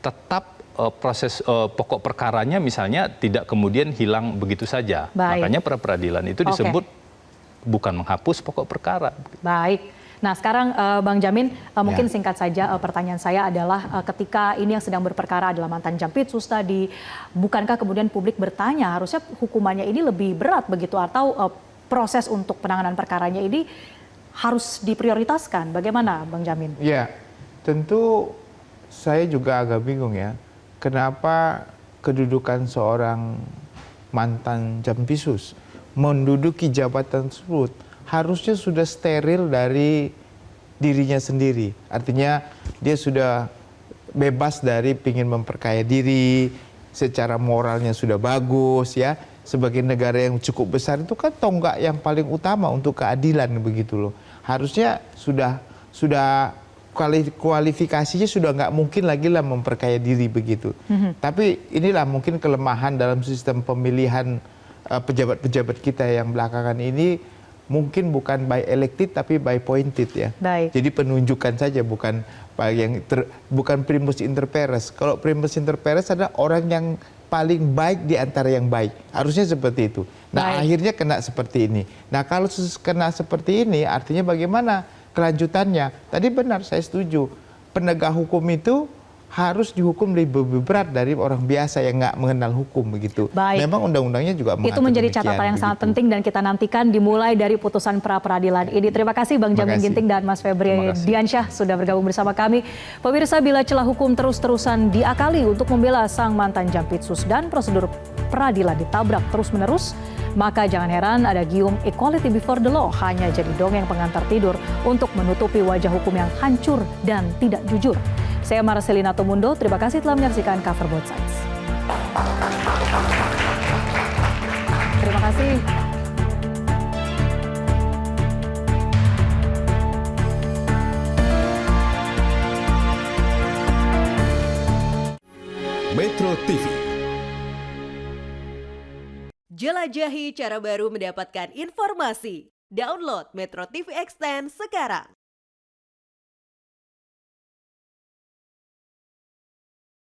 tetap proses pokok perkaranya misalnya tidak kemudian hilang begitu saja. Baik. Makanya pra peradilan itu disebut bukan menghapus pokok perkara. Baik. Nah sekarang Bang Jamin, mungkin singkat saja pertanyaan saya adalah ketika ini yang sedang berperkara adalah mantan Jampitsus tadi, bukankah kemudian publik bertanya harusnya hukumannya ini lebih berat begitu atau proses untuk penanganan perkaranya ini harus diprioritaskan? Bagaimana Bang Jamin? Ya, tentu saya juga agak bingung ya, kenapa kedudukan seorang mantan Jampitsus menduduki jabatan tersebut harusnya sudah steril dari dirinya sendiri. Artinya dia sudah bebas dari pingin memperkaya diri, secara moralnya sudah bagus ya. Sebagai negara yang cukup besar itu kan tonggak yang paling utama untuk keadilan begitu loh. Harusnya sudah kualifikasinya sudah nggak mungkin lagi lah memperkaya diri begitu. Tapi inilah mungkin kelemahan dalam sistem pemilihan pejabat-pejabat kita yang belakangan ini, mungkin bukan by elected tapi by appointed ya. Baik. Jadi penunjukan saja, bukan bukan primus inter pares. Kalau primus inter pares adalah orang yang paling baik di antara yang baik. Harusnya seperti itu. Nah, akhirnya kena seperti ini. Nah, kalau kena seperti ini artinya bagaimana kelanjutannya? Tadi benar, saya setuju. Penegak hukum itu harus dihukum lebih berat dari orang biasa yang nggak mengenal hukum begitu. Baik. Memang undang-undangnya juga mengatur itu menjadi demikian, catatan yang sangat begitu. penting dan kita nantikan dimulai dari putusan pra peradilan ini. Terima kasih Bang Jamin Ginting dan Mas Febri Diansyah sudah bergabung bersama kami. Pemirsa, bila celah hukum terus-terusan diakali untuk membela sang mantan Jampitsus dan prosedur peradilan ditabrak terus-menerus, maka jangan heran ada gium equality before the law hanya jadi dongeng pengantar tidur untuk menutupi wajah hukum yang hancur dan tidak jujur. Saya Marcelina Tomundo, terima kasih telah menyaksikan Cover Both Sides. Terima kasih. Metro TV. Jelajahi cara baru mendapatkan informasi. Download Metro TV Extend sekarang.